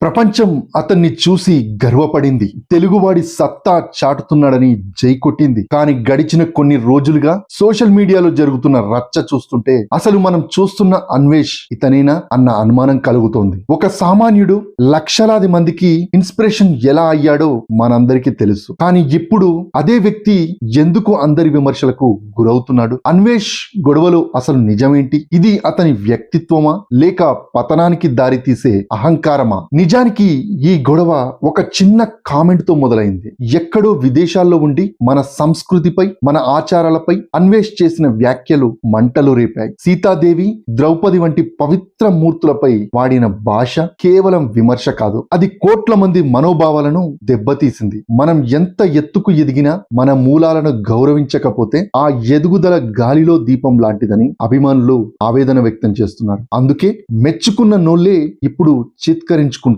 ప్రపంచం అతన్ని చూసి గర్వపడింది. తెలుగువాడి సత్తా చాటుతున్నాడని జై కొట్టింది. కానీ గడిచిన కొన్ని రోజులుగా సోషల్ మీడియాలో జరుగుతున్న రచ్చ చూస్తుంటే అసలు మనం చూస్తున్న అన్వేష్ ఇతనేనా అన్న అనుమానం కలుగుతోంది. ఒక సామాన్యుడు లక్షలాది మందికి ఇన్స్పిరేషన్ ఎలా అయ్యాడో మనందరికీ తెలుసు. కానీ ఇప్పుడు అదే వ్యక్తి ఎందుకు అందరి విమర్శలకు గురవుతున్నాడు? అన్వేష్ గొడవలో అసలు నిజమేంటి? ఇది అతని వ్యక్తిత్వమా లేక పతనానికి దారి తీసే అహంకారమా? నిజానికి ఈ గొడవ ఒక చిన్న కామెంట్ తో మొదలైంది. ఎక్కడో విదేశాల్లో ఉండి మన సంస్కృతిపై, మన ఆచారాలపై అన్వేష్ చేసిన వ్యాఖ్యలు మంటలు రేపాయి. సీతాదేవి, ద్రౌపది వంటి పవిత్ర మూర్తులపై వాడిన భాష కేవలం విమర్శ కాదు, అది కోట్ల మంది మనోభావాలను దెబ్బతీసింది. మనం ఎంత ఎత్తుకు ఎదిగినా మన మూలాలను గౌరవించకపోతే ఆ ఎదుగుదల గాలిలో దీపం లాంటిదని అభిమానులు ఆవేదన వ్యక్తం చేస్తున్నారు. అందుకే మెచ్చుకున్న నోళ్లే ఇప్పుడు చిత్కరించుకుంటున్నారు.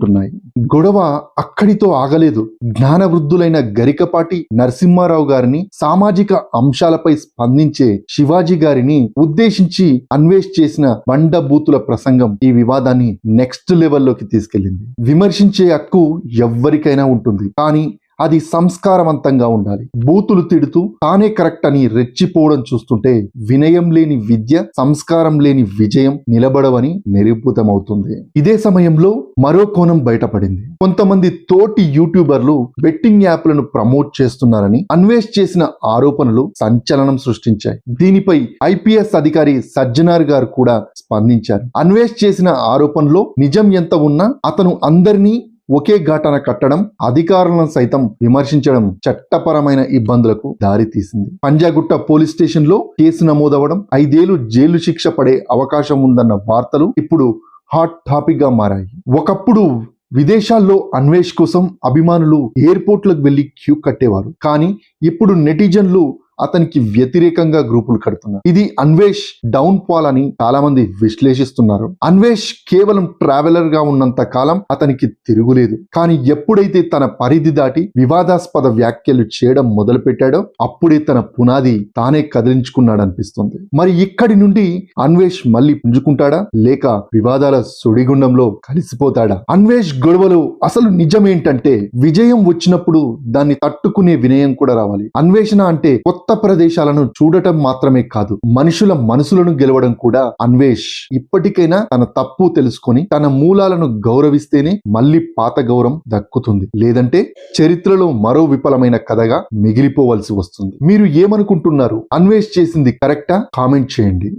గొడవ అక్కడితో ఆగలేదు. జ్ఞానవృద్ధులైన గరికపాటి నరసింహారావు గారిని, సామాజిక అంశాలపై స్పందించే శివాజీ గారిని ఉద్దేశించి అన్వేష్ చేసిన బండబూతుల ప్రసంగం ఈ వివాదాన్ని నెక్స్ట్ లెవెల్లోకి తీసుకెళ్లింది. విమర్శించే హక్కు ఎవ్వరికైనా ఉంటుంది, కానీ అది సంస్కారవంతంగా ఉండాలి. బూతులు తిడుతూ తానే కరెక్ట్ అని రెచ్చిపోవడం చూస్తుంటే వినయం లేని విద్య, సంస్కారం లేని విజయం నిలబడవని నిరూపితమవుతుంది. ఇదే సమయంలో మరో కోణం బయటపడింది. కొంతమంది తోటి యూట్యూబర్లు బెట్టింగ్ యాప్లను ప్రమోట్ చేస్తున్నారని అన్వేష్ చేసిన ఆరోపణలు సంచలనం సృష్టించాయి. దీనిపై ఐపీఎస్ అధికారి సజ్జనార్ గారు కూడా స్పందించారు. అన్వేష్ చేసిన ఆరోపణలో నిజం ఎంత ఉన్నా అతను అందరినీ ఒకే ఘాటన కట్టడం, అధికారులను సైతం విమర్శించడం చట్టపరమైన ఇబ్బందులకు దారితీసింది. పంజాగుట్ట పోలీస్ స్టేషన్ లో కేసు నమోదవడం, 5 ఏళ్లు జైలు శిక్ష పడే అవకాశం ఉందన్న వార్తలు ఇప్పుడు హాట్ టాపిక్ గా మారాయి. ఒకప్పుడు విదేశాల్లో అన్వేష్ కోసం అభిమానులు ఎయిర్పోర్ట్లకు వెళ్లి క్యూ కట్టేవారు. కానీ ఇప్పుడు నెటిజన్లు అతనికి వ్యతిరేకంగా గ్రూపులు కడుతున్నారు. ఇది అన్వేష్ డౌన్ ఫాల్ అని చాలా మంది విశ్లేషిస్తున్నారు. అన్వేష్ కేవలం ట్రావెలర్ గా ఉన్నంత కాలం అతనికి తిరుగులేదు. కానీ ఎప్పుడైతే తన పరిధి దాటి వివాదాస్పద వ్యాఖ్యలు చేయడం మొదలు పెట్టాడో అప్పుడే తన పునాది తానే కదిలించుకున్నాడు అనిపిస్తుంది. మరి ఇక్కడి నుండి అన్వేష్ మళ్ళీ పుంజుకుంటాడా లేక వివాదాల సుడిగుండంలో కలిసిపోతాడా? అన్వేష్ గొడవలు అసలు నిజమేంటంటే విజయం వచ్చినప్పుడు దాన్ని తట్టుకునే వినయం కూడా రావాలి. అన్వేషణ అంటే కొత్త ప్రదేశాలను చూడటం మాత్రమే కాదు, మనుషుల మనసులను గెలవడం కూడా. అన్వేష్ ఇప్పటికైనా తన తప్పు తెలుసుకొని తన మూలాలను గౌరవిస్తేనే మళ్ళీ పాత గౌరవం దక్కుతుంది. లేదంటే చరిత్రలో మరో విఫలమైన కథగా మిగిలిపోవలసి వస్తుంది. మీరు ఏమనుకుంటున్నారు? అన్వేష్ చేసింది కరెక్టా? కామెంట్ చేయండి.